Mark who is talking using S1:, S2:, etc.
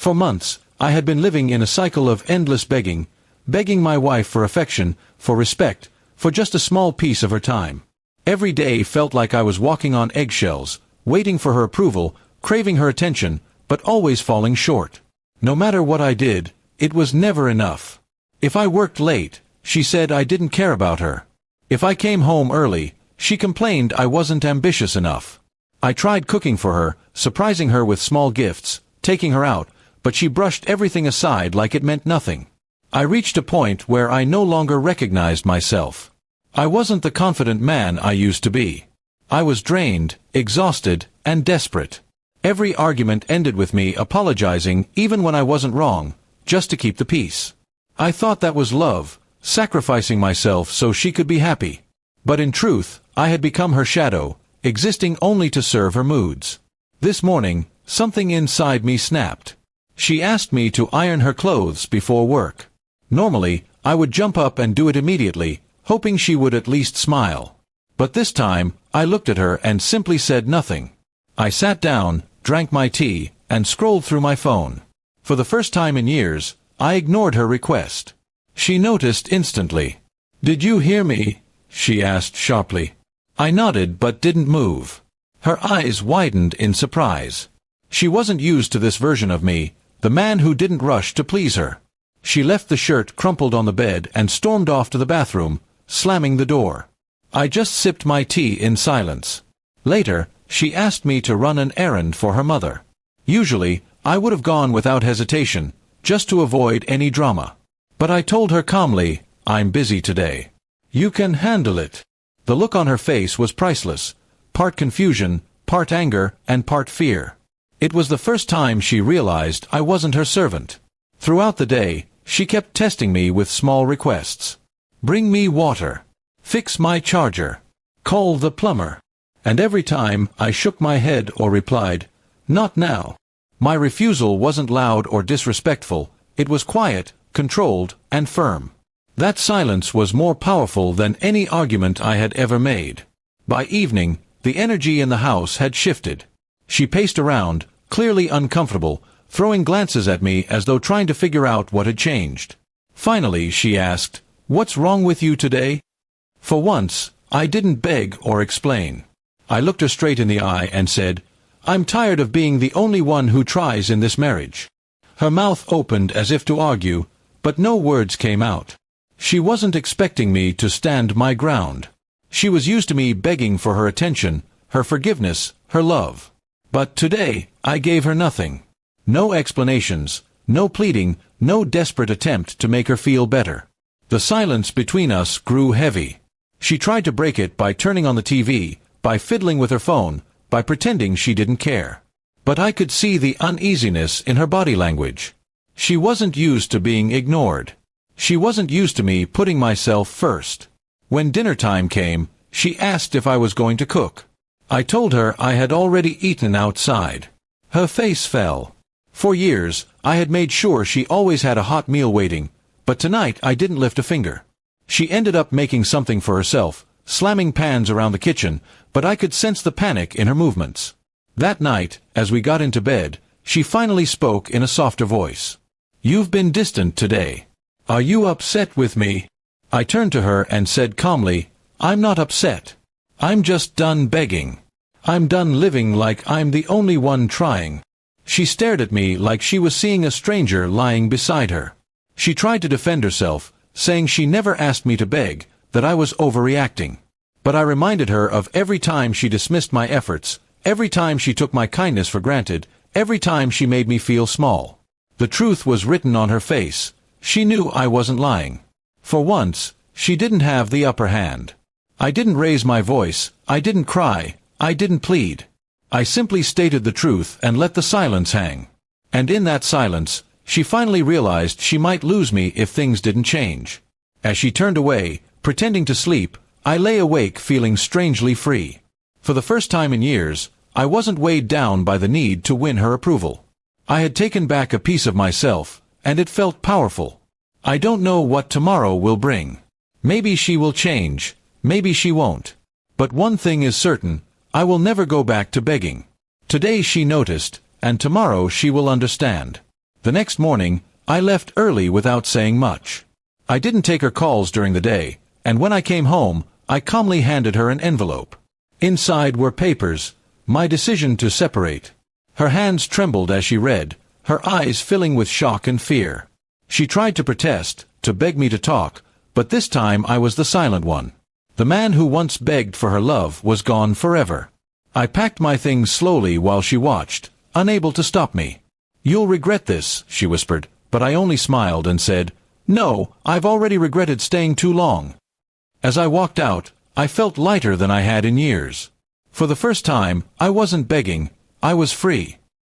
S1: For months, I had been living in a cycle of endless begging, begging my wife for affection, for respect, for just a small piece of her time. Every day felt like I was walking on eggshells, waiting for her approval, craving her attention, but always falling short. No matter what I did, it was never enough. If I worked late, she said I didn't care about her. If I came home early, she complained I wasn't ambitious enough. I tried cooking for her, surprising her with small gifts, taking her out, but she brushed everything aside like it meant nothing. I reached a point where I no longer recognized myself. I wasn't the confident man I used to be. I was drained, exhausted, and desperate. Every argument ended with me apologizing even when I wasn't wrong, just to keep the peace. I thought that was love, sacrificing myself so she could be happy. But in truth, I had become her shadow, existing only to serve her moods. This morning, something inside me snapped. She asked me to iron her clothes before work. Normally, I would jump up and do it immediately, hoping she would at least smile. But this time, I looked at her and simply said nothing. I sat down, drank my tea, and scrolled through my phone. For the first time in years, I ignored her request. She noticed instantly. "Did you hear me?" she asked sharply. I nodded but didn't move. Her eyes widened in surprise. She wasn't used to this version of me, the man who didn't rush to please her. She left the shirt crumpled on the bed and stormed off to the bathroom, slamming the door. I just sipped my tea in silence. Later, she asked me to run an errand for her mother. Usually, I would have gone without hesitation, just to avoid any drama. But I told her calmly, "I'm busy today. You can handle it." The look on her face was priceless, part confusion, part anger, and part fear. It was the first time she realized I wasn't her servant. Throughout the day, she kept testing me with small requests. "Bring me water. Fix my charger. Call the plumber." And every time I shook my head or replied, "Not now." My refusal wasn't loud or disrespectful, it was quiet, controlled, and firm. That silence was more powerful than any argument I had ever made. By evening, the energy in the house had shifted. She paced around, clearly uncomfortable, throwing glances at me as though trying to figure out what had changed. Finally, she asked, "What's wrong with you today?" For once, I didn't beg or explain. I looked her straight in the eye and said, "I'm tired of being the only one who tries in this marriage." Her mouth opened as if to argue, but no words came out. She wasn't expecting me to stand my ground. She was used to me begging for her attention, her forgiveness, her love. But today, I gave her nothing. No explanations, no pleading, no desperate attempt to make her feel better. The silence between us grew heavy. She tried to break it by turning on the TV, by fiddling with her phone, by pretending she didn't care. But I could see the uneasiness in her body language. She wasn't used to being ignored. She wasn't used to me putting myself first. When dinner time came, she asked if I was going to cook. I told her I had already eaten outside. Her face fell. For years, I had made sure she always had a hot meal waiting, but tonight I didn't lift a finger. She ended up making something for herself, slamming pans around the kitchen, but I could sense the panic in her movements. That night, as we got into bed, she finally spoke in a softer voice. "You've been distant today. Are you upset with me?" I turned to her and said calmly, "I'm not upset. I'm just done begging. I'm done living like I'm the only one trying." She stared at me like she was seeing a stranger lying beside her. She tried to defend herself, saying she never asked me to beg, that I was overreacting. But I reminded her of every time she dismissed my efforts, every time she took my kindness for granted, every time she made me feel small. The truth was written on her face. She knew I wasn't lying. For once, she didn't have the upper hand. I didn't raise my voice, I didn't cry, I didn't plead. I simply stated the truth and let the silence hang. And in that silence, she finally realized she might lose me if things didn't change. As she turned away, pretending to sleep, I lay awake feeling strangely free. For the first time in years, I wasn't weighed down by the need to win her approval. I had taken back a piece of myself, and it felt powerful. I don't know what tomorrow will bring. Maybe she will change, maybe she won't. But one thing is certain, I will never go back to begging. Today she noticed, and tomorrow she will understand. The next morning, I left early without saying much. I didn't take her calls during the day, and when I came home, I calmly handed her an envelope. Inside were papers, my decision to separate. Her hands trembled as she read, her eyes filling with shock and fear. She tried to protest, to beg me to talk, but this time I was the silent one. The man who once begged for her love was gone forever. I packed my things slowly while she watched, unable to stop me. "You'll regret this," she whispered, but I only smiled and said, "No, I've already regretted staying too long." As I walked out, I felt lighter than I had in years. For the first time, I wasn't begging, I was free.